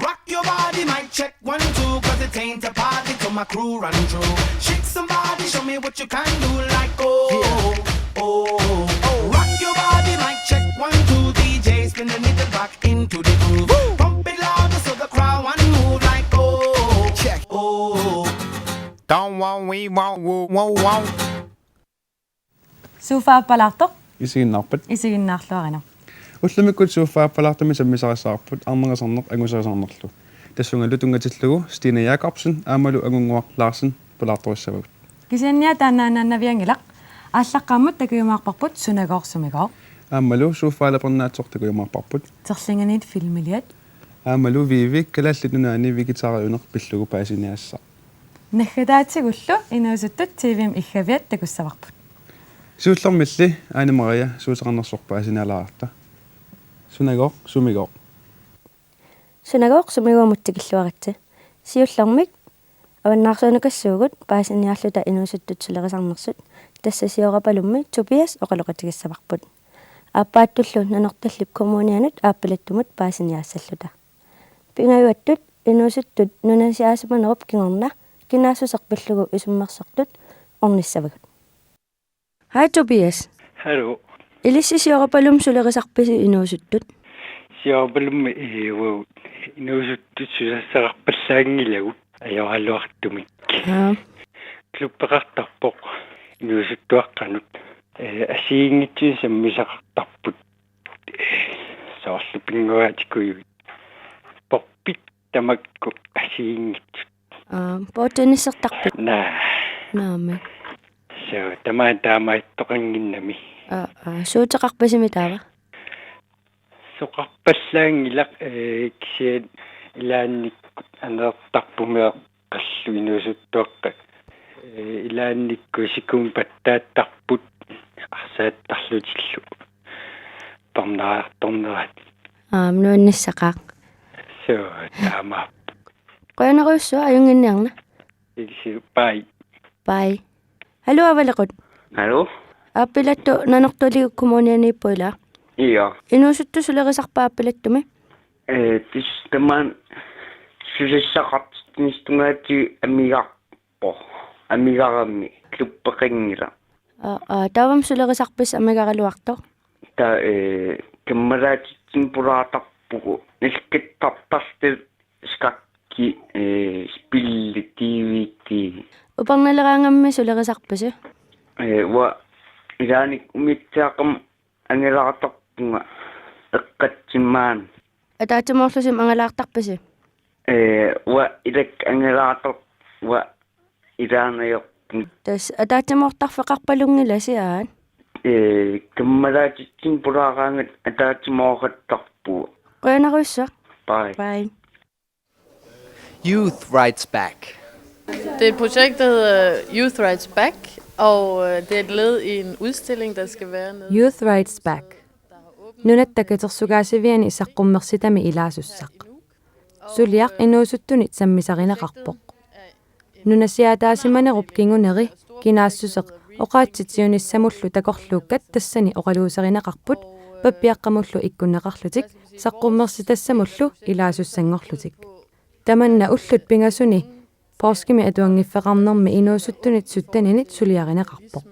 Rock your body, mic check 1, 2, cause it ain't a party till my crew run through. Shake somebody, show me what you can do, like Rock your body, mic check 1, 2, DJ spin the needle back into the groove. Pump it louder so the crowd want move, like check. Don't want we won't. Суфааппалаартоқ Isiginnarpat. исигиннаарлуарина. Уллумиккут суффааппалаартами саммисарисаарпут арнерисарнеқ ангусарисарнерлу. Тассунгалу тунгатиллугу Стина Якобсен аамалу агунгуар Ларсен палаарториссавагут. Кисианниа таанааннаавиангилақ ааллаққааммут такуйумаарпарпут сунагоорсумигоо. Аамалу суффаалапарнаатсортакуйумаарпарпут. Терлинганиит филмилиат. Аамалу вивик калааллитунаани вигитаариунеқ пиллугу паасиниассаа. Наххадаатигуллу инуусуттут тивим иггавиат такуссаварпут. Сууллэрмилли Аани Мария суусеқарнерсорпаасинаалаарта. Сунагоо сумигоо. Сунагоо сумигуумуттикиллуаратси. Сиуллэрмик аваннаарсуунукассуугут паасиниарлута инуусуттут сулерисарнерсут тасса сиорапалумми Тобиас оқалоқатигиссаварпут. Ааппааттуллу нанерталлип коммунианут ааппалаттумут паасиниаассаллута. Пингаюаттут инуусуттут нунасиаасуманеруп кингорна кинаассусерпиллугу исуммерсартут орниссавагут. Hi Tobias. Hallo. Elissi siorapalum sulerisarpisi inuusuttut. Siorapalum inuusuttut sulerisarpallaangilagut ajoralluartumik. Kluppeqartarpoq inuusuttuaqqanut. Asiingitsin sammisaqartarput. Soorlupinguaatikuyu. Porpit tamakku asiingitsit. Pootunissertarpit. Naame. So tamaittoqanginnami. Suuteqarpasimi taava. Soqarpallaangilaq kisiat ilaannikkut aneertarpumiaq qallu inuusuttuaqqa. Ilaannikku sikun pattaattarput arsaattarlutillu. Tornaartornerat. Nuannissaqaaq. So tama. Qoyanaruussua ajunginniarna. Ikisi pai. Hallo avalaqut. Hallo. Appilattu nanertuligu kommunianiippuila. Iya. Inuusuttu sulerisarpaappalattumi. Tistaman sulisaqartistungaati amigarami kluppeqingila. Tavam sulerisarpis amigaraluartoq. Ta kammalaatit puraatarpugu nilkittartartil skakki spilli tvt. Uparnaleraangammi sulerisarpasi. Wa ilaanik umitsaaqam angelaartarpunga eqqatsimmaan. Ataatimorlusim angalaartarpasi. Wa ilak angelaartar wa ilaanayorpun. Tas ataatimortarfeqarpalungilasiaan. Kammalaatit puraaqaangat ataatimorqattarpu. Qoyanaruussa. Bye. Youth Rights Back. Det er et projekt, der hedder Youth Rights Back, og det er et led i en udstilling, der skal være nede. Youth Rights Back. Nunattakatersugaasiviani isaqqummersitami ilaasussaq. Suliaq inuusuttunit sammisarineqarpoq. Nunasiataasimanerup kinguneri kinaassuseq oqaatsitsiunissamullu takorluukkat tassani oqaluuserineqarput pappiaqqamullu ikkunneqarlutik saqqummersitassamullu ilaasussanngorlutik. Tamanna ullut pingasuni Porskimi atuangiffeqarnermi inuusuttunit suttaninit suliarineqarpoq.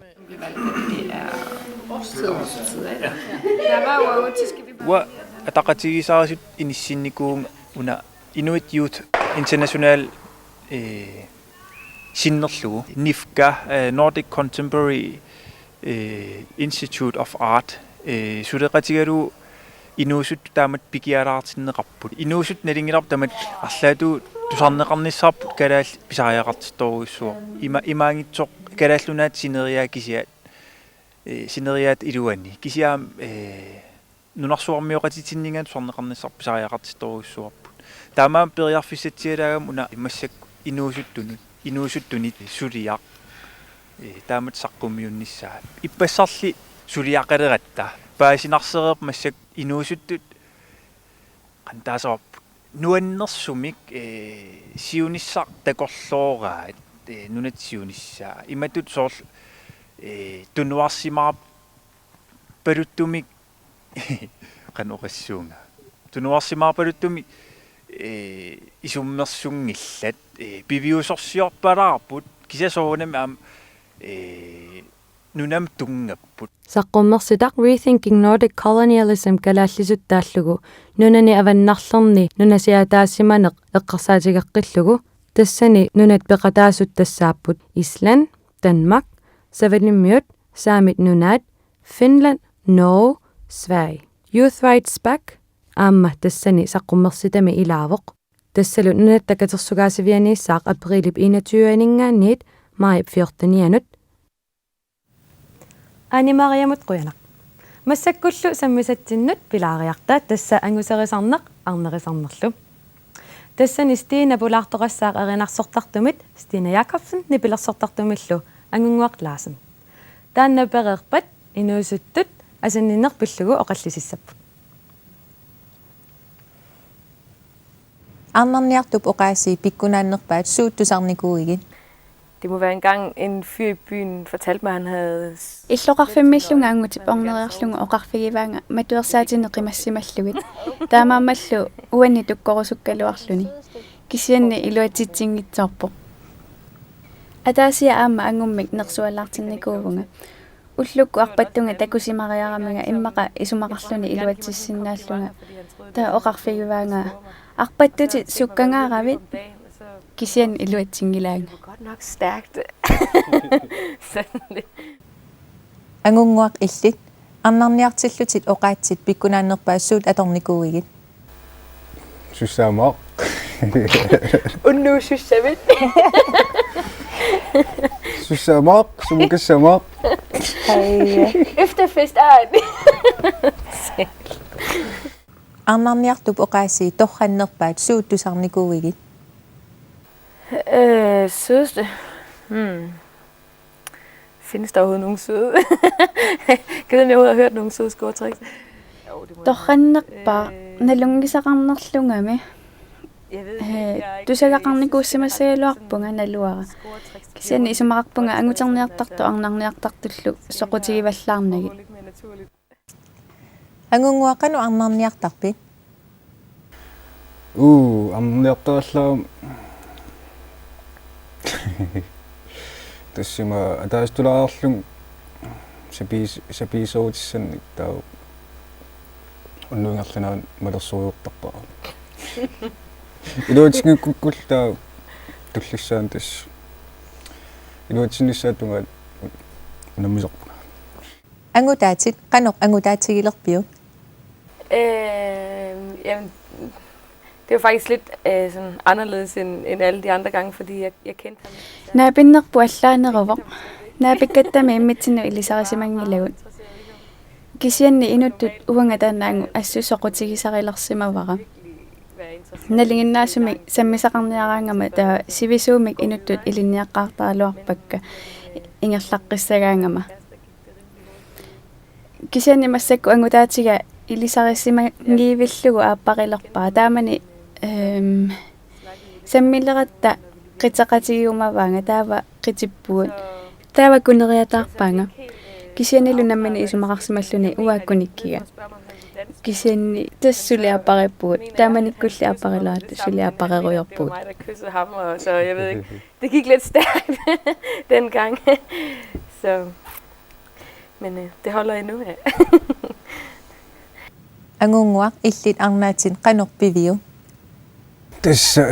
Wa ataqatigisaarasut inissinnikkuum una Inuit Youth International sinnerlugu NIFCA Nordic Contemporary Institute of Art suleqatigalu inuusut taamat pikialaartinneqarput inuusut nalingilarp tamat arlaatu tusarneqarnissarput kalaal pisariaqartittoruissuo imaangitsoq kalaallunaat sineriaat iluanni kisiaam nunarsuarmioqatitinningaan tusarneqarnissarp pisariaqartittoruissuarput taamaam periarfissatsialaagam una immassak inuusuttunit suliaq taamat saqqummiunnissaa ippassarli suliaqaleratta paasinarsereep massak inuusuttut qantaasarp nuannersumik siunissaq takorlooraat nunatsiunissaa imatut soorl tunuarsimaar paluttumik qanoqassuunga tunuarsimaar paluttumik isummersunngillat piviusorsiorpalaarput kisasoonam am nunam tungapput Saqqummersitaq Rethinking Nordic Colonialism kalaallisutaallugu nunani avannarlerni nunasiataassimaneq eqqarsaatigeqqillugu tassani nunat peqataasut tassaapput Island, Danmark, Savanimmiut, Saamit nunaat, Finland, Norge, Sverige. Youth Rights Back aamma tassani saqqummersitami ilaavoq tassalu nunattakatersugaasivianiissaaq aprilip 21-ningaanniit maip 14-nianut Animariamut quyanaq. Massakkullu sammisattinnut pilaariarta tassa anguserisorneq arnerisarnerlu. Tassani Stina pulaartoqassaaq erinarsortartumit Stina Jakobsen nipilersortartumillu angunguaq Larsen. Taanna pereerpat inuusuttut asanninnerpillugu oqallisissappu. Arnarniartup oqaasi pikkunaannerpaat suuttusarnikuigin. Det må være engang en fyr i byen fortalte mig, at han havde... Иллоқарфиммиллунгаангути порнериарлунга оқарфигиваанга матуерсаатинеқимассималлугит таамаамаллу уани туккорусуккалуарлуни кисианни илуатитсингитсоорпо атаасиа аама ангуммик нерсуалаартинникуувнга уллукку арпаттунга такусимариарамага иммақа исумақарлуни илуатсиссиннааллунга таа оқарфигиваанга арпаттути суккангааравит кисиан илуатсингилаанга Godt nok stærkt. Sådan det. Angunguaq illit arnarniartillutit oqaatsit pikkunaannerpaassuut atornikuigit. Sussaamaaq. Unnu syssavit. Sussaamaaq, sumukassamaaq. Efterfestart. Arnarniartup oqaasi torrannerpaat suuttusarnikuigit. Sødeste. Findes der overhovedet nogen søde? Kan jeg overhovedet have hørt nogen søde scoretricks? торраннерпаа налунгисақарнерлунгами тусагақарникууссимасаалуарпунга налуара кисиани исумақарпунга ангутерниартарту арнарниартартуллу соқутигиваллаарнагит Angunguaqanu arnarniartarpit. Амнеэртааллаа тассима атаастулаарлун саписоутиссанник таа уннунгерланаа малерсуйуортарпаа илуутингуккул таа туллиссаан тас илуутиннissaатунгаат наммисорпуна Angutaatit qanoq angutaatigilerpiu. Jamen, det var faktisk lidt sådan anderledes end alle de andre gange, fordi jeg kendte ham. наапиннерпуаллаанеровоқ наапиккаттами иммитсину илисарисимангилавут кисианни инуттут уангатаанаангу ассусоқутигисарилерсимавара налингиннаасумик саммисақарниараангама таа сивисуумик инуттут илинниаққартаалуарпакка ингерлаққиссагаангама кисианни массакку ангутаатига илисарисимангиивиллугу ааппарилерпаа таамани саммилератта qitaqatigiumavaanga taava qitippuut taava kuneriataarpaanga kisianilu nammani isumaqarsimalluni uaakkunikkiga kisianni tassuliaapparippuut taamanikkulli aapparilaatt suliaappareruyorpuut Mig, der kyssede ham, og så jeg ved ikke, det gik lidt stærkt dengang. Så, men det holder endnu af. Angunguaq illit arnaatin qanorpiviu. тасса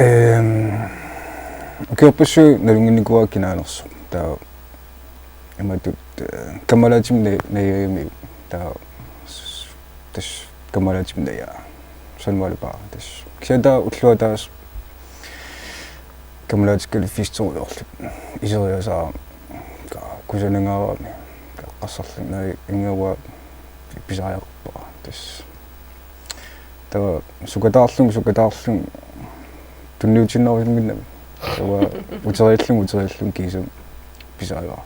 кёппусу налунгинникуа кинаанерсо таа иматут камалатим неями таа тас камалатим нея сонмалпа тас киада уллуатаас камалатиккали фисториорлу исериасаа кусанангаарами qassarlunna ingava pisariarpa tas tava sukataarlung tunniutinnerusumginnami tava uteriallum kiisum pisariar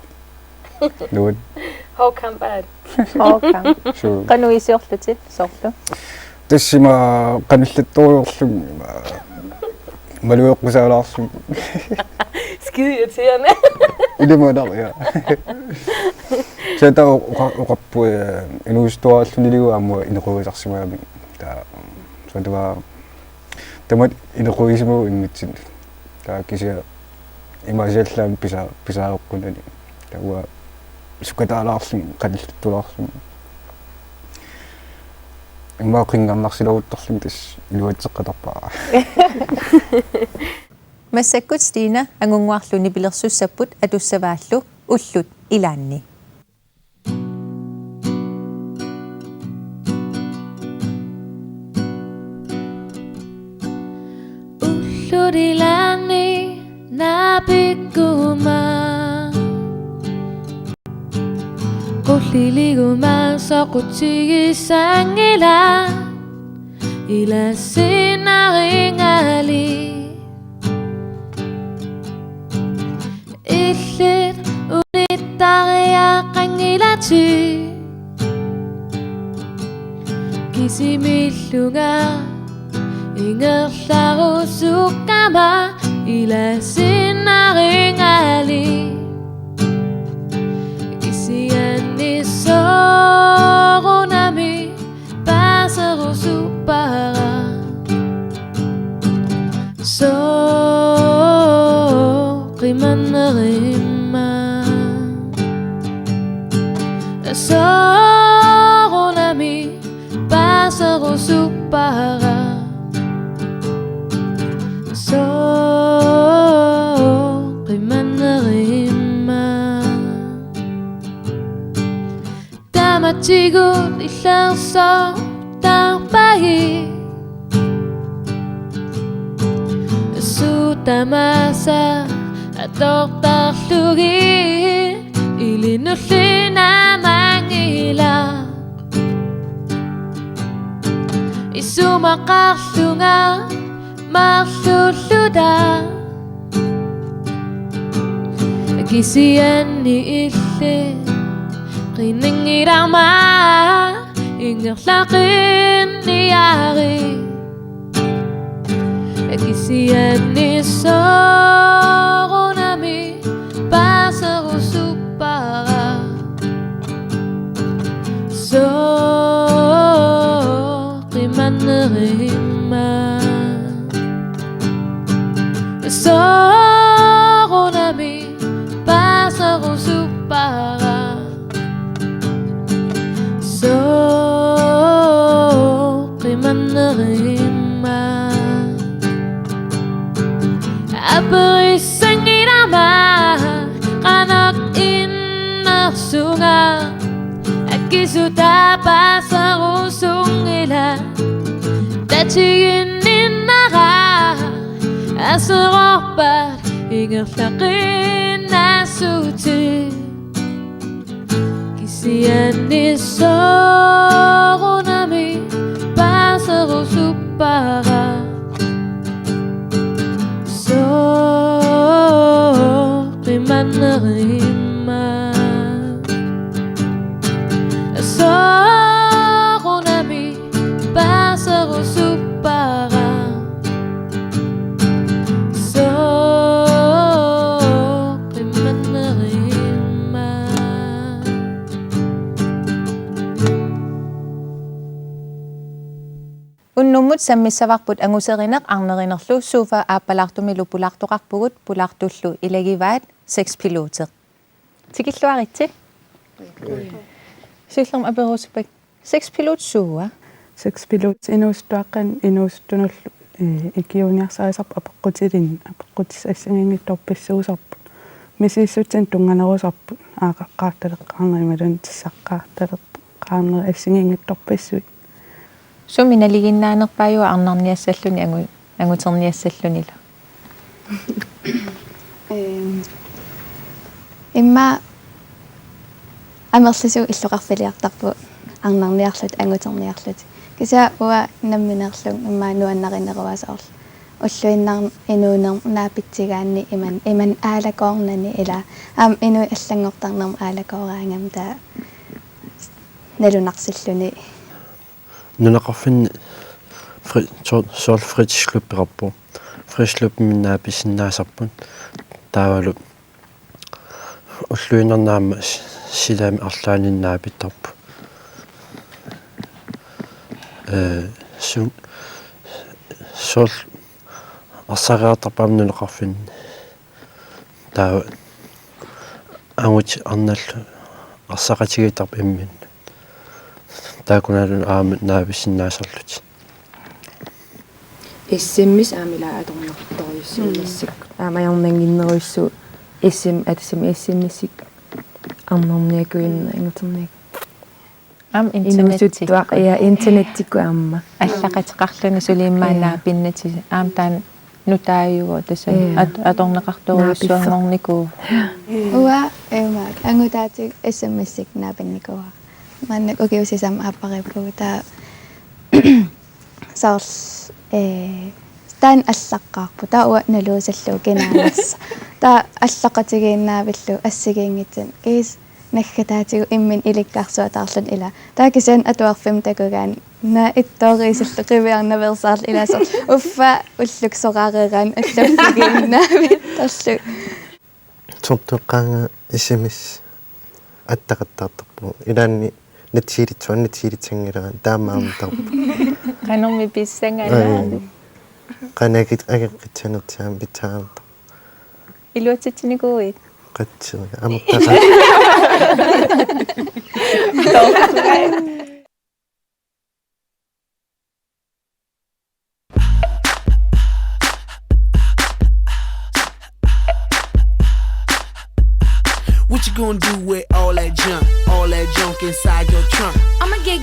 nuut Håkambaat. Håkam. Qanuisiorlutit sorlu. тассима qanillattoriorlum malueqqusaalaarsum Skide irriterende. илимадар я сета оqappu инуистоааллунилигу аамуа инеқуисарсимаами таа сотава тамат илеруисиму иммитсин таа кися имасиаллаам писааққунани тауа сукатаалаарлин каниллуттулаарлин имаақингаммарсилоруттарлин тас илуатсеққатарпаа массаккут Стина ангунгуарлуни пилерсуссаппут атуссавааллу уллут илаанни уллут илаанни напиккума qulliliguma soqutigisangila ila sinaringali illit unittariaqangilati kisimillunga ingerlarusukama ila sinaringali Sorunami pasero supara so rimanerima Sorunami pasero supara so rimanerima Matigo ilanso tampahi Sutamasa atortarlugi ilinullina mangila Isumaqarlunga marlulluda Kisianni ille Riningirama ingerlaqin niari Kisianni sorunami pasarusupara so rimanerima sorunami pasarusupara So rimanerima Aperisangirama Kanak inarsunga Akisuta pasarusungila Tachiyin innara Asropat ingerlaqin nasuti Kisianni sorunami pasero supara so rimanerima sorunami pasero supara so rimanerima Unnumut sammissavarput anguserinaq arnerinerlu suufa aappalaartumilu pulartoqarpugut pulartullu ilagivaat 6 piloter. Tikilluaritsi. Sillum aperuspak 6 pilot suua. 6 pilot inuustuaqqan inuustunullu ikiuniarsaisarp apeqqutilin apeqqutisassingiingittorpissuusarput misissutsin tunganerusarput aaqaqqaartaleqqaarnerimalun tissaqqaartaleq qaarner assingiingittorpissui Suminaliginnaanerpaajua arnarniassalluni anguterniassallunila. Imma amerlisu illuqarfiliartarpu arnarniarlut anguterniarlut. Kisa uwa namminerlung imma nuannarineruasaorl. Ulluinnar inuuner naapitsigaanni iman aalakoornani ila inu allangortarnerm aalakoораангам taa nalunarсиллуни Nunaqarfin sol fritschlupperappu frischlup minnaapissinaasarpun taavalu ulluinernaama silaami arlaaninnaapittarpu sol арсариартарпаам нунеқарфин таа ангут арналлу арсақатигитарп иммин таакуналун аамат наависсиннаасарлут иссиммис аамила аторнерторюссуилассак аамаярнангиннеруйссу иссим атсим иссиммисик арнерниакуинна ингутерниак интернеттик я интернеттикку аама аллақатеқарлуни сулииммаанаа пиннати аам таан нутааюго тасса аторнеқарторуйссуангорнику уа эмаак ангутаатик смсик наапинникуа маннак окиусисам ааппариппугу таа саус таан аллаққарпу таа уа налуусаллуу кинаанерса таа аллақатигииннаавиллу ассигиингитсин кис наггатаатигу иммин иликкаарсуатаарлун ила таакисаан атуарфим такугаан на иттоорисаллу қивиарнаверсаарл иласо уффа уллуксораареран аллаффигииннаавит тарлу тортоққаанга смс аттақаттаартарпу илаанни натсиилитсуаннатсиилитсангилеран таамаамтарпу канорми писсангаалаа канагит агеққитсанертаам питсаарта илуатситсиникууит қатсига амертаqa What you gonna do with all that junk inside your trunk? I'ma get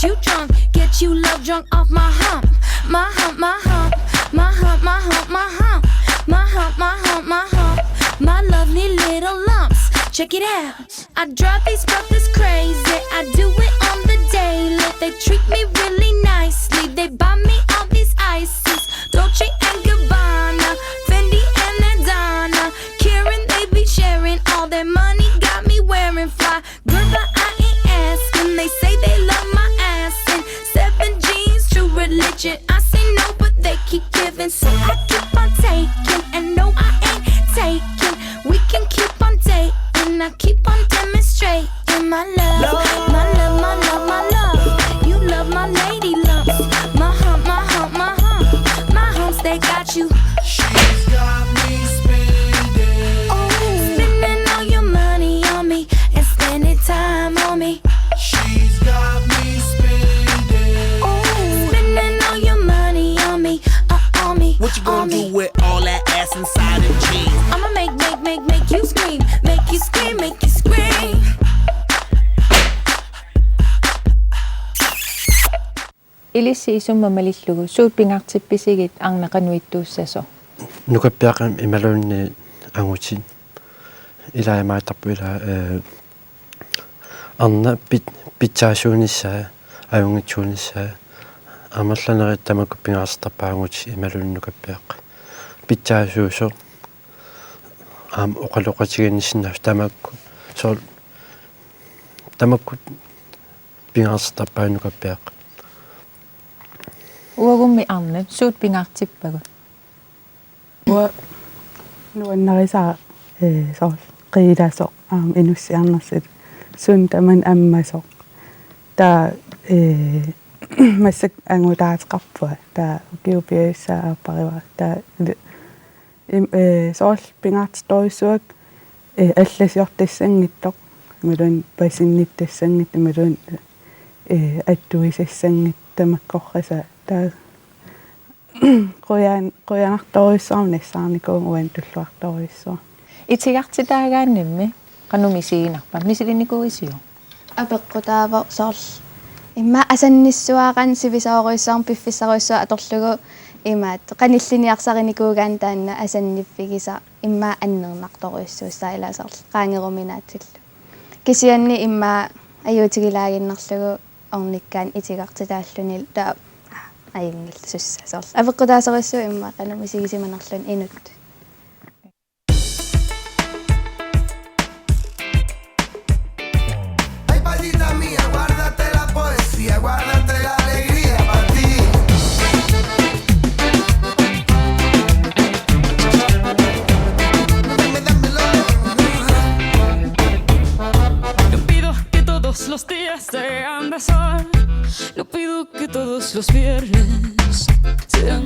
you drunk, get you love drunk off my hump, my hump, my hump, my hump, my hump, my hump, my hump, my hump, my hump, my lovely little lumps. Check it out. I drive these brothers crazy. I do it on the daily. They treat me really nicely. They buy me all these ices, Dolce and Gabbana, Fendi and Adana, Karen. They be sharing all their money. Got me wearing fly. Girl, but I ain't asking. They say they love my ass and 7 jeans, true religion. I say no, but they keep giving, so I keep on taking. And no, I ain't taking. We can keep on dating. I keep on demonstrating my love, my love, my love, my love. You love my lady lumps, my hump, my hump, my hump, my humps. They got you. She's got me spending. Spending all your money on me and spending time on me. She's got me spending. Spending all your money on me, on me. What you gonna do with all that ass inside them jeans? I'ma make you scream, make you scream, make you scream. илисси исуммамалиллугу суут пингаартипписигит арнақануиттууссасо нукаппиақам ималуунни ангутин илаамаатарпу ила арна питсаасуунissaa аюнгитсуунissaa амерланерит тамакку пингаарстарпаангути ималуун нукаппиақ питсаасуусо аам оқалоқатигиннисиннаа тамакку соо тамакку пингаарстарпаанукаппиақ уагумми арнат суут пингаартиппагу уа нуаннариsaa соо қиилаасо инуссиарнерсит сун таман аммасо та массак ангутаатеқарпуа та укиупиассаа аппарива та соол пингаартиторюссуак алласиортассангиттоқ ималуун пасинниттассангит ималуун аттуисассангит тамаккорраса та qoyanartoruissaarnassаарникуун уан туллуарторуиссоо итигартитаагааннимми qanumisiginarpa misilinikuisiu апеққутаава соорл имма асанниссуақан сивисаоруиссаарм пиффиссаруиссуа аторлугу имаат qanilliniarsarinikuugaan таанна асанниффигиса имма аннернарторуиссууссаа илаасарл qaangerumинаатсилл кисианни имма аюутигилаагиннарлугу орниккаан итигартитааллунил таа айнгил сусса соорл апеққутаасаруиссуу имма qanumisigisimанерлун инут Guárdate la alegría para ti. Yo pido que todos los días sean de sol. Yo pido que todos los viernes sean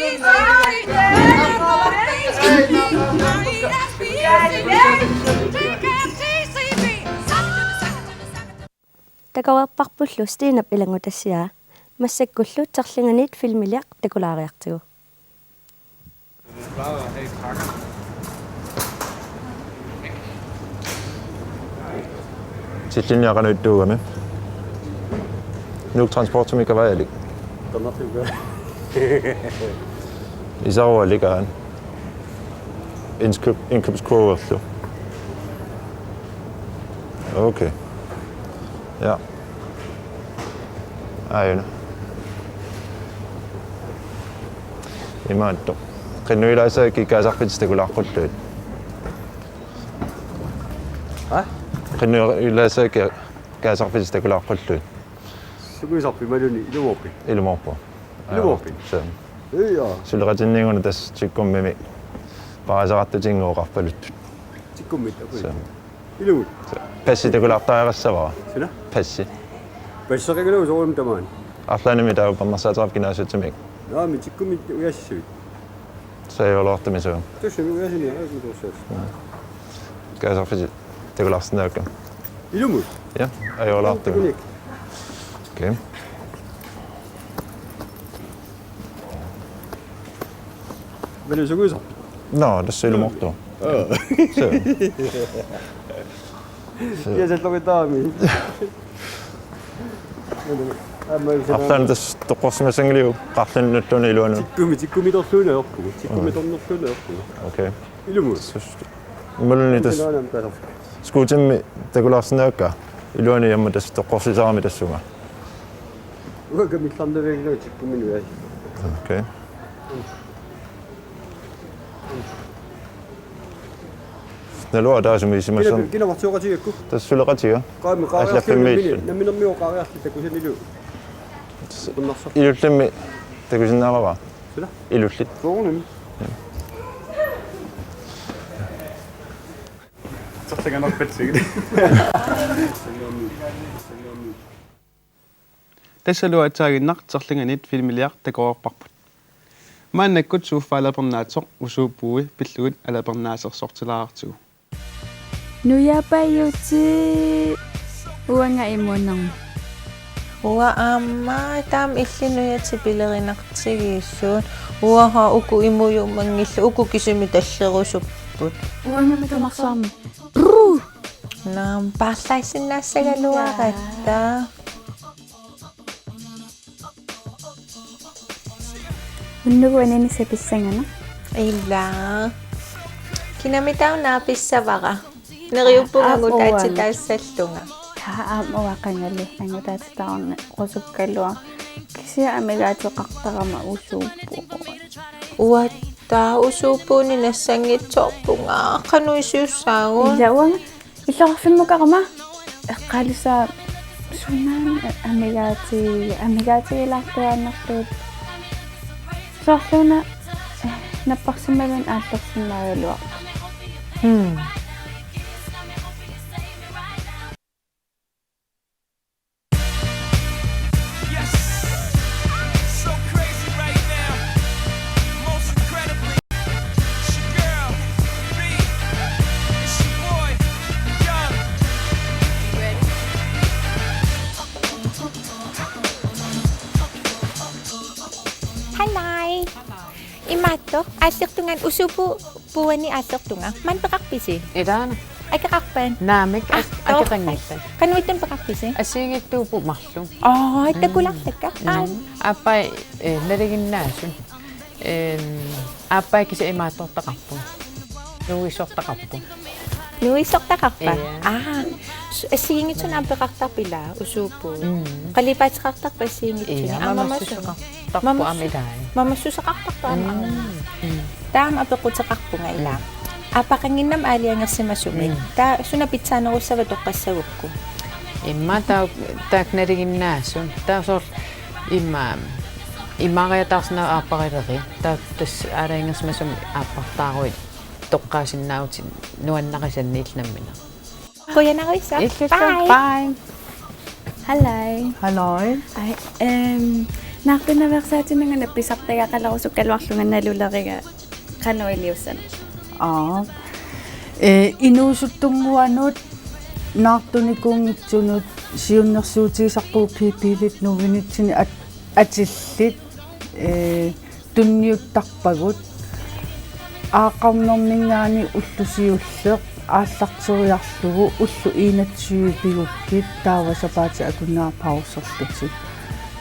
Takawapakpullu stiinap ilangutassiaa массаккуллу терлинганит филмилиақ такулаариартигу. Tillinjaqanu ittuugami. Nuuk transportumika vajalik. Isarualigaan. Indkøbskurverlu. Okay. Ja. Ayun. Imaatto. Qinnuilaasa kikaasarpitistagulaqqulluut. Ha? Qinnuilaasa kikaasarpitistagulaqqulluut. Sukuisarpi maluni ilumorpi. Ilumorpo. Ilumorpi. Så. Ja. Suleratinniinguna tas tikkummimi paasaqartutinguuqarpaluttut. Tikkummit akui. Så. Ilumut. Passi takulaartaarissavaa. Sina? Passi. Passaqiluu soorun tamaan. Arlanimi tauparnarsaataraap gymnasiutimik. Ja, mit tikkummit uyassivit. Saajolortamisuu. Tussimi uyasini aikutuussaas. Kaasarfisi takulaarsinnaakka. Ilumut. Ja, ajolaartimi. Okay. Velu sukuisarpi. No, tässä ei ilmoittu. Ja se toki taami. Arlan tässä toqorsimasangiliu qarlannuttuni iluanu. Tikkumi torluuna yorpugu. Tikkumi tornerluuna yorpugu. Okay. Ilumut. Muluni tässä skuutimmi takulaarsinnaakka. Iluani jamma tässä toqorsisaarmi tassunga. Uga mitlarnaveegna tikkumin uyas. Okay. Nalua taasumisimassan. Kina vartuoqatigakku. Tässä suleqatiga. Qaami qaariartimmi naminnermiuqaariarti takusaniliu. Ilullimmi takusinnaarava. Sila? Ilullit. Soorunimi. Sartinganarpatsiga. Tässä luotsaaginnaq terlinganit filmiliaq takuorparput. Maannakkut suuffaalapernaatsor usuuppuui pillugut alapernaasersortilaartugu. Nuyapayuti uanga imunong. Uwa amma tam illinuyati pilerinartigiissuun uaha uku imuyumangillu uku kisumi tallerusupput. Uanga mitamarsaarmi. Naam parlaisinnaasagaluaqatta. Unnugu anani sapissangana. Illa. Kinamitaw napissavaqa. Neriuppungangutatitaassallunga. Aamawaqangali angutaatitaarna qusukkalua. Kisia amigaatiqartarama usuuppu. Uatta usuuppuuni nassangitsorpunga qanuisiussaagun. Illa uanga illorfimmukarama eqqalisa sunaan amigaatigilartuannertuut. Sorluna napparsimagan aallersimmaagaluaq. Imato, asertungan usupu puani asertunga. Man pakakpisi. Idana. Ay kakakpan. Namik akakangita. Kanuitan pakakpisi. Asingittu pumallu. Ay, takulaktakka. Apai neriginnasun. Apai kisi imatortaqarpu. Nuisortaqarpu. Nuisortaqarpa. Asingit sun ampaqartarpila usupu. Qalipaatsaqartarpa asingit sun. Tappo amidai. Mamassusaqartarpa ama. Taam apequtsaqarpu ngaila. Apakanginnam aliangersimasumik. Ta sunapitsanerussava toqqassagukku. Imma taakneriginnaasun. Taasor immaariatarsna aapparilleri. Tas aliangersimasum aappartaaruit toqqaasinnaautin nuannaqasanniilnammina. Kuyanarissa. Bye. Hallai. Halloi. Ai naaqtinnaversaatinnga nappisartagaqalarusukkaluarlunga naluleriga qanuiliussan. Inuusuttunguanut naartunikungitsunut siunnersuutigisarpuu piipiilit nuvinitsini atillit tunniuttarpagut aaqarnermingaani ullusiulleq ааллартуриарлугу уллу иинатсуипигуккит таавасапаати акуннаарпаусерлути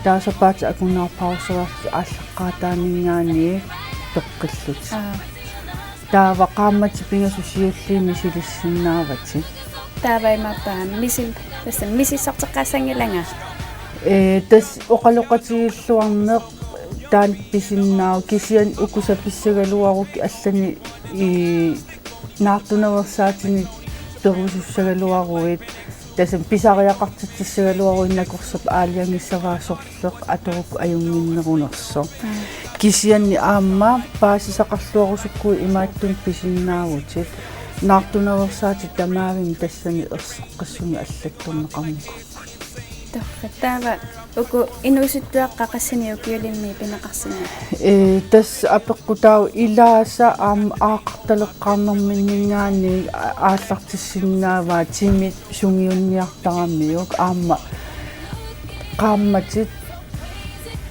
таасапаати акуннаарпаусерарлу ааллаққаатаамингаани тоққиллути таава qaamмати пингасусиуллиими силиссиннаавати тааваймаппаа мисиссартеққассангиланга тас оқалоқатигиллуарнеқ таан писиннаау кисиан укусаписсагалуарукки аллани и наартунаверсаатини перусуссагалуаруит тасам писариақартитсагалуаруиннакорсап аалиангиссаваасорлеқ аторук аюнгиннерунерсо кисианни аама паасисақарлуарусуккуи имааттун писиннаавутит наартунаверсаати тамаавин тассани ерсеққассуни аллаттурнеқарнику тоққатаава уку инусуттуаққақассаниукиулимми пинеқарсина тас апеққутау илааса аама аақарталеққарнерминнгаани ааллартиссиннааваа тимит сунгиунниартараммиук аама qaammatit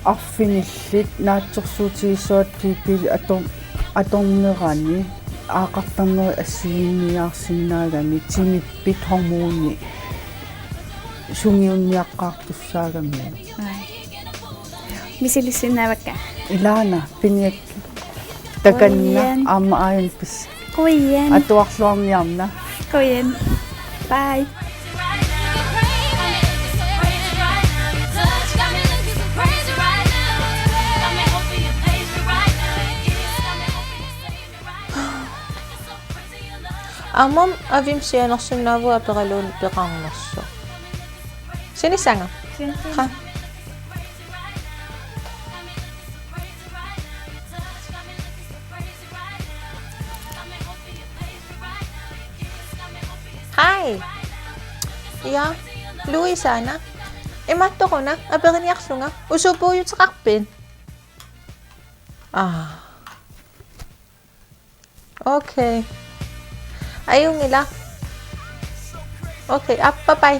арфиниллит наатсорсуутигиссуат пипили аторнерани аақартарнери ассигинниаарсиннаагами тимиппит хормууни сунгиунниаққартуссаагами мисилиссиннаавакка илаана пиниак таканна аама аайнпис куиян атуарлуарниарна куиян бай Amam avim sianersunnaavua aperalun peqarnersu. Sinisanga. Ha. Hi. Ja, Luisana. Imatto ko na, aperiniaksunga. Usupuyut sa kakpin. Okay. Ayaw nila. Okay, bye-bye.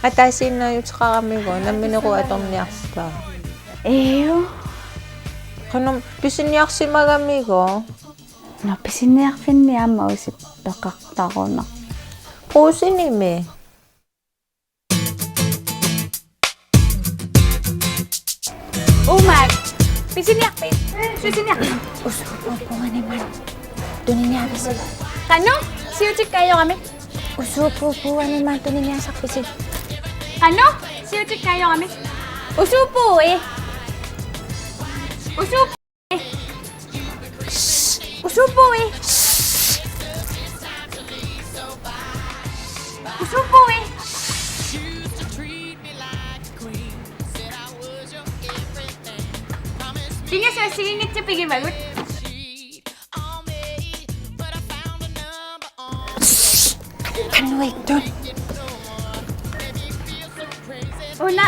Atasin na yung tsaka kami ko, namin ako atong niyaksta. Ew. Kanong pisiniyak si magami ko? No, pisiniyak fin niya mo si pakakta ko na. Pusin ime. Umag! Pisiniyak, pisiniyak. Usupo nga naman. Tunin niya kasi. Kano? Siutik kayo kami? Usupo naman. Tunin niya sa pisid. Kano? Siutik kayo kami? Usupo eh. Usupo eh. Usupo eh. Usupo eh. Tingnan sa singit sa pigimagut. Kanway doon. Una,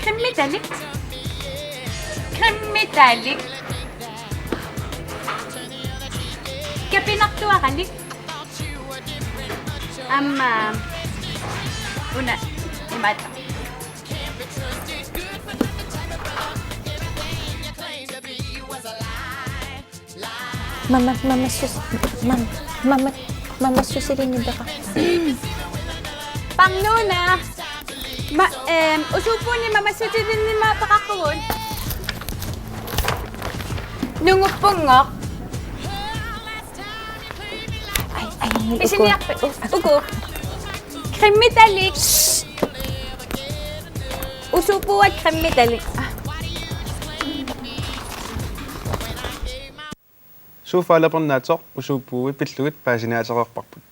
creme metallic. Creme metallic. Kapinaktuwa kalik. Una, imata. Mama susilin yung baka. Pangnuna. Usupo ni Mama susilin ni Mama pakakawon. Nungupungok. Pisiniyak. Ugo. Creme metallic. Usupo at creme metallic. Суфаалапернаатсоқ усууппууи пиллугит паасинаатеқарпарпут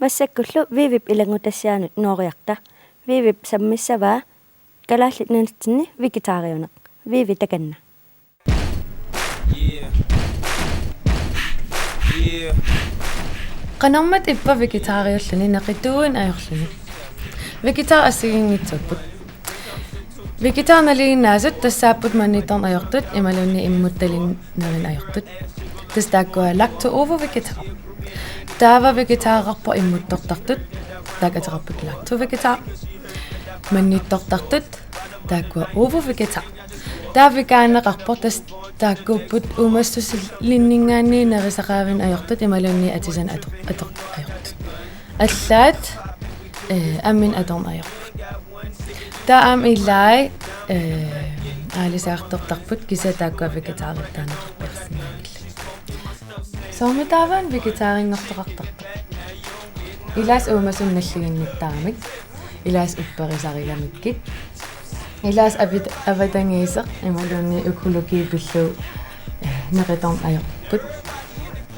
массаккуллу вивип илангутассаанут нориарта вивип саммиссаваа калааллит нунатсинни вегетариунеқ виви таканна qanarmat ippa vegetariulluni neqituun ajorluni vegetar assigiнгitsupput vegetarnaliginnaasut tassaapput mannitorn ajortut imalunni immuttalin ajortut tastaakkuа lacto ovo vegetar taava vegetararpo immuttortartut taakaterarput lacto vegetar mannittortartut taakua ovo vegetar taa vegaanaqarportas taakkuupput umastussil linningaanni nerisaqaavin ajortut imalunni atisan ator ajortut allaat ammin atorn ajorput taa am illai аалисаартортарпут кисатааккуа вегетариттаанеқарперсинаагилла соомутааван вегетарингортоқартарпут илаас уумасунналлигинниттарамик илаас упперисариламиккит илаас аватангиисеқ ималуунни экологи пиллу неқиторн ajorput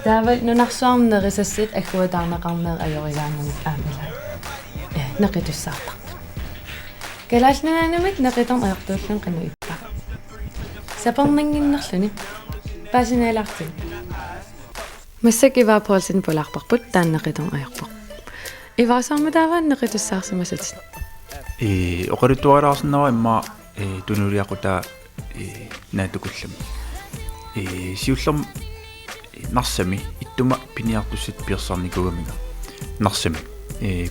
таавал нунарсуарнерисассит аггуатаарнеқарнер ajorigaanamik аамилаа неқитуссаартарпут галаалнананамик неқиторн ajortuulлун қану иппа сапернангиннерлүни пасинаалаартин массак ива полсин полаарпарпут тааннеқиторн ajorпоқ иваасаармутааваан неқитуссаарсимасатит оқаритуараарсиннава имма тунулиақута наатукуллами сиуллерм нарсами иттума пиниартуссит пиерсаарникугамига нарсами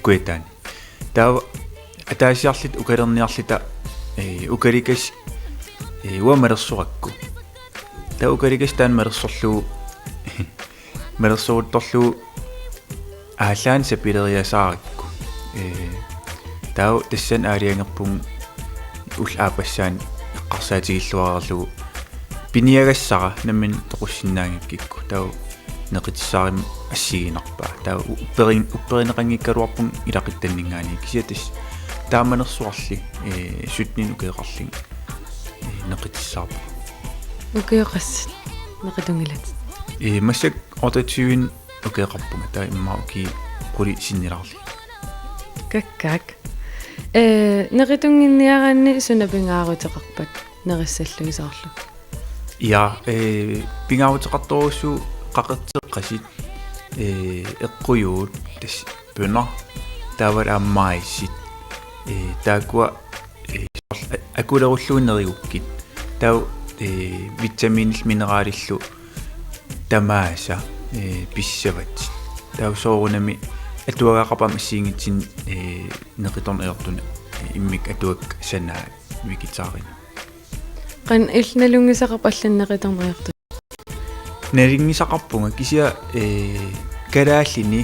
куэтаани таа атаасиарлит укалерниарлита укаликас уамалерсоракку таа укаликас таан малерсорлуу малерсоутторлуу аалаан сапилериасааракку таа тассан аалиангерпун улаапассаан эққарсаатигиллуарерлугу пиниагассара наммин тоқуссиннаангиккикку таа неқитсаарим ассигинарпаа таа упперинеқангиккалуарпун илақиттаннингаани кисиатас тааманерсуарли сутнин укеэқарлин неқитсаарпа укеэқас неқитунгилат массак отатсуин укеэқарпунга таа иммауки қули синниларли каккак неқитунгинниараанни сунапингаарутеқарпак нериссаллуисаарлу я пингаарутеқарторуссу қақертеққасит эққуйуут тас пүнер таавал ааммаиссит таакуа акулеруллуиннеригуккит таа витаминил минералиллу тамааса писсават таа соорунами атуагаақарпам ассиингитсин неқиторн аёртуна иммик атуак санаа викитаарин qan ilnalungisaqarpallan neqitorn ayortu nalingisaqarpunga kisia kalaallini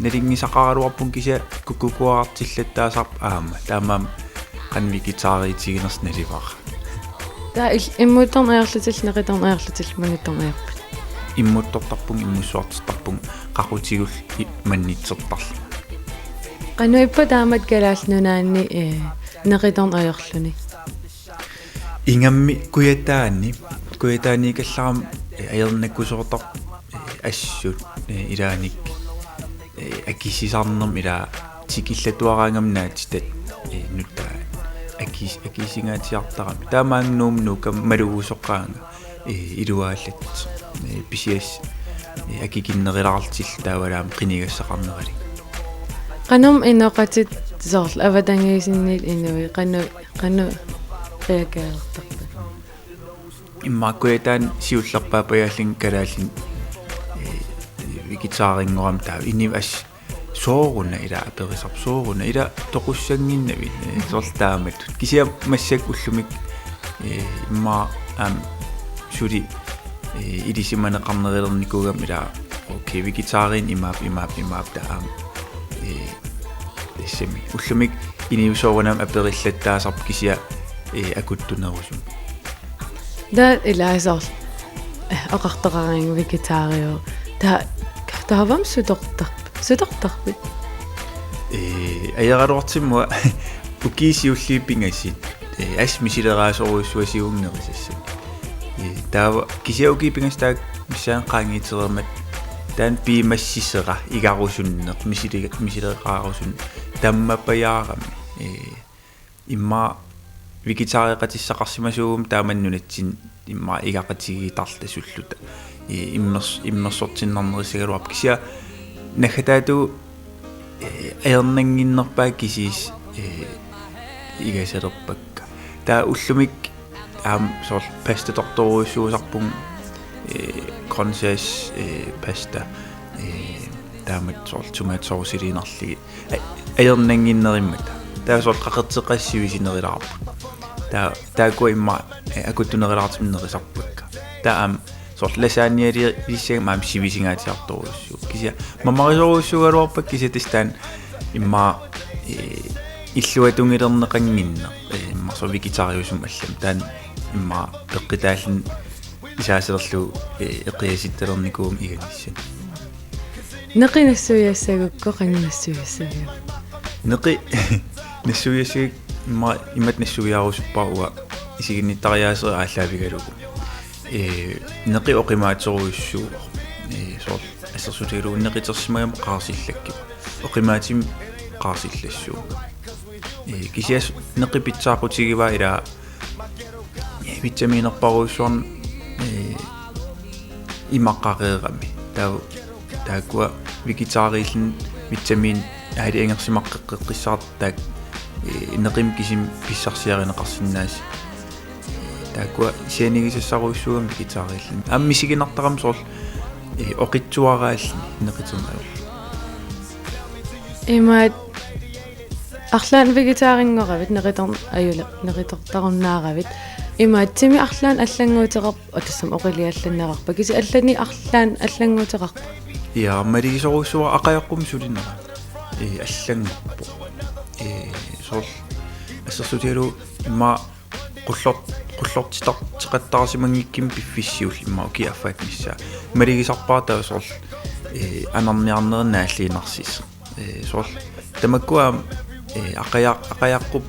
nalingisaqaraluarpun kisia kukukuartillattaasarp aama taamaam qanvikitaariitiginers nalivara taa immuutorn ayorlutil neqitorn ayorlutil mangitorn ayorput иммуттортарпун иммуссуартертарпун qaqutigut mannitsertarlu qanuippa taamat kalaallunaanni neqitorn ayorluni инgammi куятаани калларам аернаккусоортар ассут илааник акисисарнерм ила тикиллатуараангамнаатитат нутаа акисингаатиартарами таамаангнуумну каммалугусоққаанга илуааллат писиас акикиннерилаартил таавалаам қинигассақарнерали qanum inoqatit soorl avatangisinnit inui qanu qiakaertarpa иммаккуятаан сиуллерпаапаяаллин калааллин викитаарингорам таа инив ас сооруна ила аперисар сооруна ила тоқуссангиннави соорлтаамат кисиа массак уллумик имма ам суди илисиманеқарнерилерникугам ила окей викитаарин имаап таам эсми уллумик инив соорунам апериллаттаасарп кисиа акуттунерусум да илаасоор оқартоқараан вегетарио таавам сутортарпит аяралуартиммуа укисиуллииппингасит ас мисилераасоруссуасиунгнерисасса таава кисиаукииппингастаак миссаан qaangiiterermat таан пимассисера игарусуннеқ мисилеқарусун таммаппаяарами имма вегетариақатиссақарсимасуум тааманнунатсин имма игақатигитарла суллута иммерсортиннарнерисагалуарп кися нахатаату аернангиннерпаа кисис игасалерпакка таа уллумик аам соор паста торторуссуусарпун консес паста таамат соор томатсоорсилинарлиги аернангиннериммата таа соор қақертеқассивисинерилаарпут таакуа имма акуттунерилаартимнерисарпакка таам сорт ласаанниали иссага маам сивисингаатиарторуссуу кися мамарисоруссугалуарпак кисатистаан имма иллуатунгилернеқангинна имма со вегетариусум аллам таан имма пеққитааллин исаасерлу эқиаситталерникуум иганиссан неқинассуяссагукко қаннассуяссагиу неқи нассуяссагик имат нассуяарусуппаруа исигинниттариаасера ааллаавигалугу неқи оқимаатеруиссуу соор ассерсутигалугу неқитерсимагам қаарсиллакки оқимаатим қаарсиллассуу кисиас неқи питсаақутигива ила витаминерпаруссуарн имаққареерами таакуа вегетарииллин витамин аали ингерсимаққеққиссаартаак неқим кисим писсарсиаринеқарсинаас таакуа сианигисассаруиссугам вегетарииллин аммисигинартарам соор оқитсуараалли неқитернаал имаат арлаан вегетарингоравит неқитертаруннааравит имаатсими арлаан аллангуутеқарп атассам оқилиалланнеқарпа киси аллани арлаан аллангуутеқарпа я маригисоруссуа ақаёққум сулинера аллангорпо соор ассерсутиалу имма qullertitaqattaarsimangikkim piffissiul imma ukiaffaat missa marigисарпаатаа соор анарниарнернaalliinarsis соор тамаккуа ақаяаққуп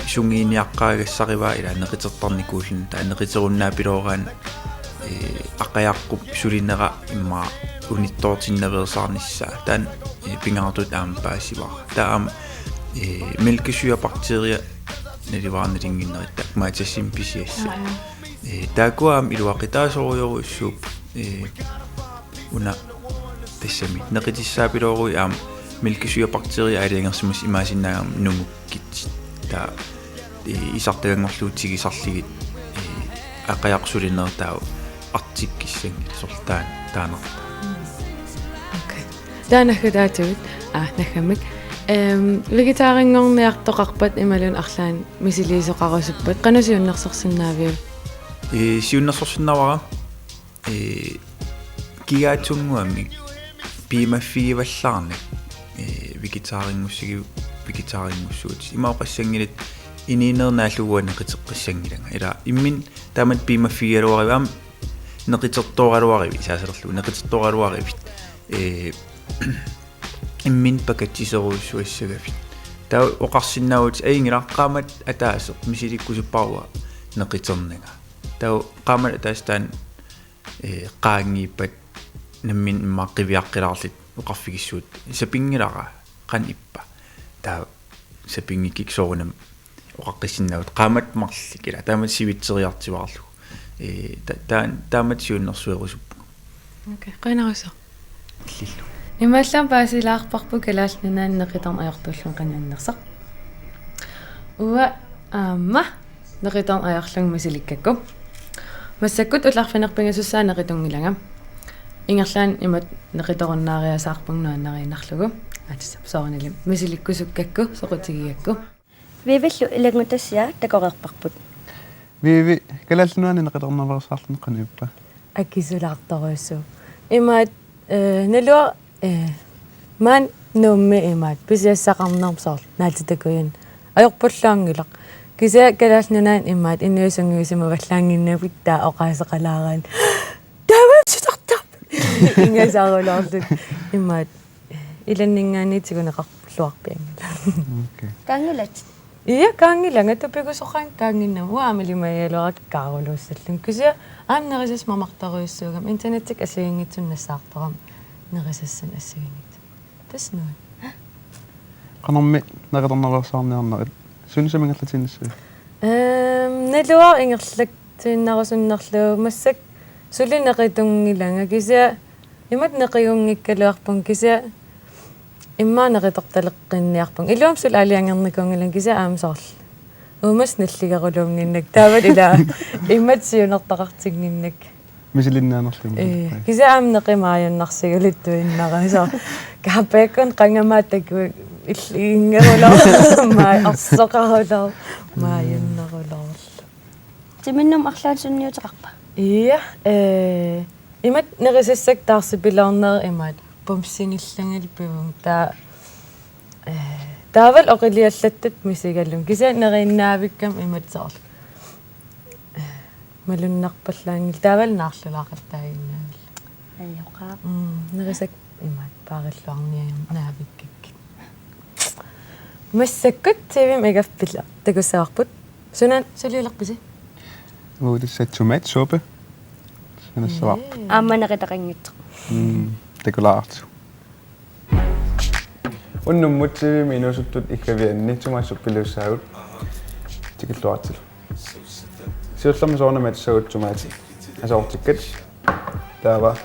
сунгииниаққаагассарива ила неқитертарникууллун таа неқитеруннаа пилоораан ақаяаққуп сулинера имма униттоортиннериерсаарниссаа таан пингаартут аам паасиваа таам мелкисуя бактерия неливаарнилингиннерит маатассим писиасса таакуаам илуақитаасоруйоруссууп уна тассами неқитиссаапилооруи аам мелкисуя бактерия алиангерсимас имаасиннаагам нунгуккит таа исартагангорлуутигисарлигит ақаяқсулиннертаа артиккиссанги сортаан таанерта окей таанахудаатуит нахамик вегетарингорниартоқарпат ималун арлаан мисилиисоқарусуппат қанусиуннерсерсиннаавиу сиуннерсерсиннаавара кигаатсунгуами пимаффигиваллаарник вегетарингуссуут имаоқассангилит ининернааллугуа неқитеққиссангилага ила иммин таамат пимаффигалуариваам неқитертооралуариви саасерлу неқитертооралуаривит иммин пакатсисеруссуассагавит таа оқарсиннаавут аингилаққаамат атаасеқ мисиликкусуппаруа неқитернага таа qaamат атаастаан qaangииппат наммин иммааққивиаққилаарлит оқарфигиссуут сапингилара қан иппа таа сапингикик соорунам оқаққиссиннаавут qaamат марликила таамат сивитсериартиваарлу таамат сиуннэрсуерусуппу окей қайнарусо лиллу имааллаан паасилаарпарпу калааллунаан неқитерн аёртууллун қанианнерсақ уа аама неқитерн аёрлун масиликкакку массаккут улаарфинерпингасуссаа неқитунгилага ингерлаан имат неқиторуннаариасаарпунгнуаннариинарлугу атса соорнилим масиликкусуккакку соқутигиакку вивиллу илагнутассиа такорерпарпут виви калааллунуани неқиторнаварсаарлун қаниуппа аккисулаарторуссуу имаат налуа ман номме имаат писиассақарнермсоор наалтитакуин аёрпуллаангилақ кися калаалнунаан имаат иннуисунгуисима валлаангиннавит таа оқаасеқалаарaan тавасутартап ингасаарулаарлут имаат иланнингаанитигунеқарлуарпиангила кангилат ия кангилanga тупигусоқаан кангиннаву аамалимаялуарат каарулууссаллун кися ааннерисас мамартаруйуссуугам интернеттик асигингитсуннассаарторам нерисассан ассигингит таснуа qanarmi neqatornaruarsaarniarnerit sunisamigallatinassuu налуар ингерлак тииннарусуннерлуу массак сулинеқитунгилanga кися имат неқиунгиккалуарпун кися иммаанеқиторталеққинниарпун илуамсул алиангерникунгилан кися аамсорл умас наллигарулуумгиннак таават ила иммат сиунертақартигниннак мисилиннаанерлуми кися аамнеқимааюннарсигулиттуиннарасо капеккон қангамааттакку иллингерулаа маа арсоқарулаа мааюннерулаа тиминнум арлаансунниутеқарпа ия имат нерисассак таарсипилаарнер имат пумсингиллангал пивум таавал оқилиаллаттат мисигаллум киса нериннаавиккам иматсоор малуннарпаллаангил таавал наарлулаақаттаагиннаавил айоқаа нерисак имат паариллуарниагам наавиккак массаккут тивим игаффила такуссаарпут сунан сулиулерписи Uudessa tomatsuppe. Sen er svart. амманеритақангитсо Det går klart. Unnummutsivi minusuttut ikkavianni tomatsuppiluvsaavut. Tikilluartil. Siullama soornamatsaavut tomati. Asortikkat. Der var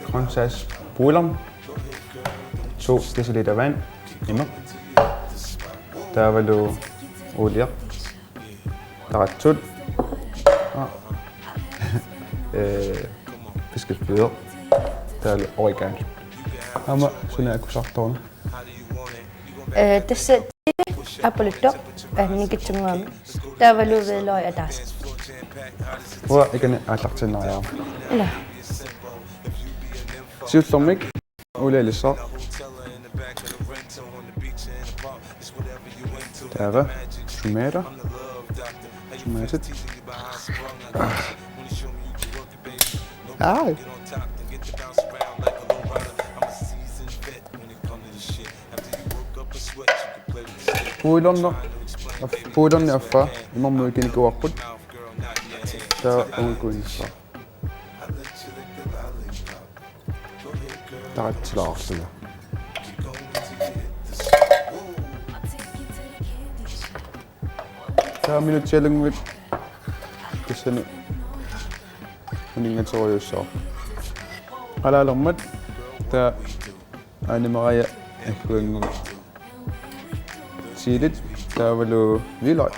grøntsags bouillon. 2 deciliter vand. Immer. Der var lu olie. Der var tut. Fiskefløder. Der er oregano. Hammer, sådan er kusartorne. тасса аполутто никитсунгуами таавалувеэлой атаас Hvor ikke er lagt til nøjere. ила Siullormik. Olie lisser. Der er tomater. Tomatet. Ej. Puudon er for. Imam må ikke gå op. Der er ungående for. Der er et tilagelse. Der er min challenge med. Det er sådan. Men ingen tror jo så. Alla lommet. Der er en Maria. Jeg kunne ikke sige det. Der var jo vildøj.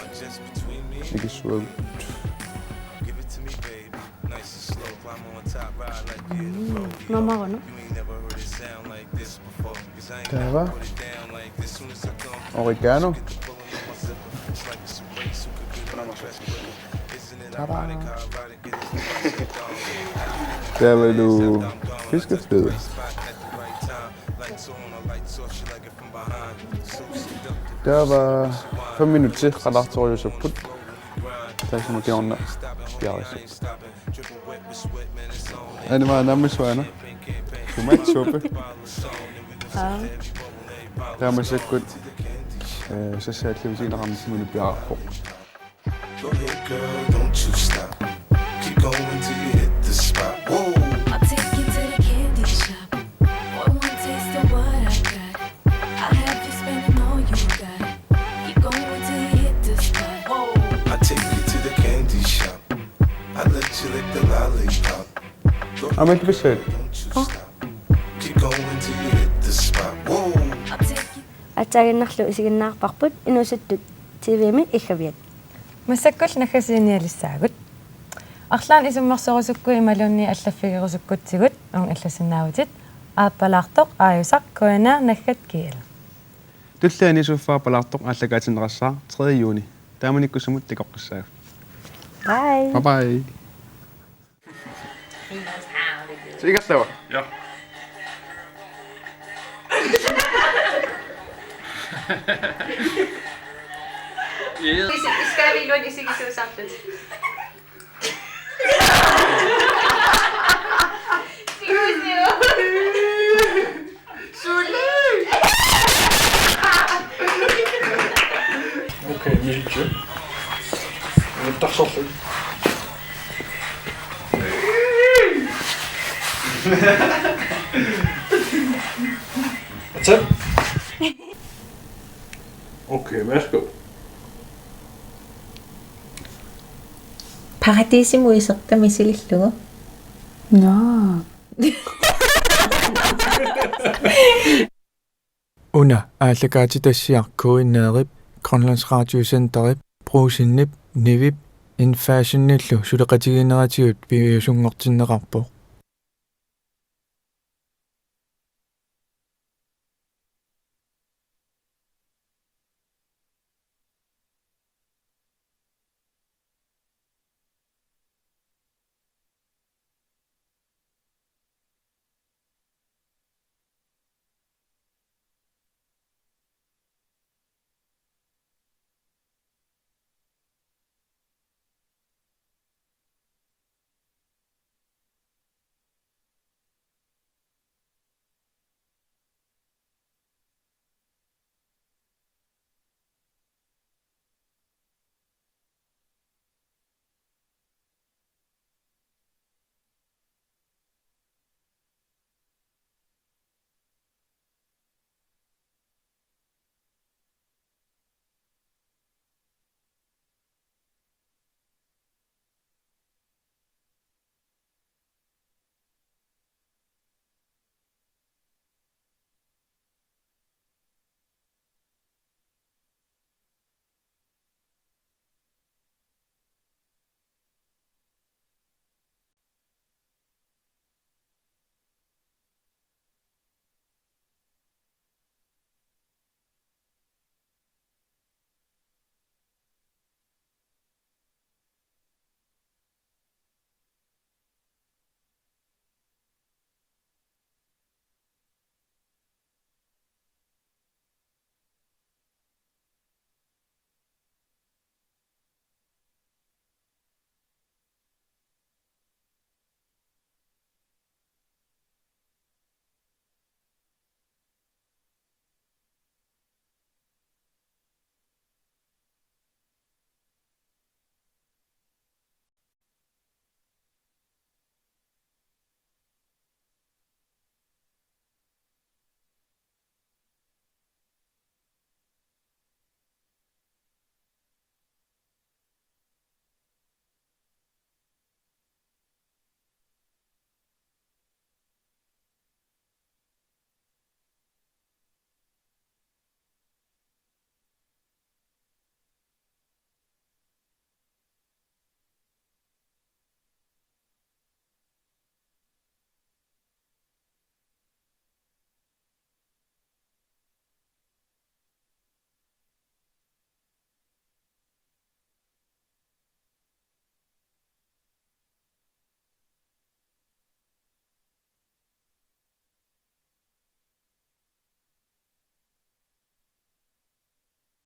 Ikke så. mamma nu Der var oregano. Der var du fiskefløde. Der var 5 minutter til relator så put. Der er sådan noget bjerg. Ja, det var nærmest sværende. Tomatsuppe. Der er man så godt. Så ser jeg til, hvis en rammer sådan en bjerg på. Go ahead, girl, don't you stop. Keep going till you hit the spot. Whoa. I'll take you to the candy shop. Want one taste of what I got. I'll have you spending all you got. Keep going till you hit the spot. I take you to the candy shop. I let you lick the lollipop. I'm ikke besøgt. Keep going till you hit the spot. Whoa. атаагиннарлу исигиннаарпарпут инусаттут тивими иггавиат массаккул нахасиниалиссаагут арлаан исуммарсорусукку ималуунни аллаффигерусуккутсигут он алласиннаавутит ааппалаартоқ ааюсақ куанаа наггат киала Туллаани суффаапалаартоқ аллагаатинерассаа 3. юни. Тааманиккусумут тикоққиссаа. Bye. Bye bye. Sikkert laver. Ja. Skal vi låne sig så samtidig? Okay, Milke. Tak så lidt. Hvad Okay, værsgo. Paradisimu iserta misilillugu. Nå. Una ааллакаати тассиаркуиннеерип Grønlands Radiocenterip bruusinnip nivip infashinnillu suleqatigинератигут пиуйусунгортиннеқарпо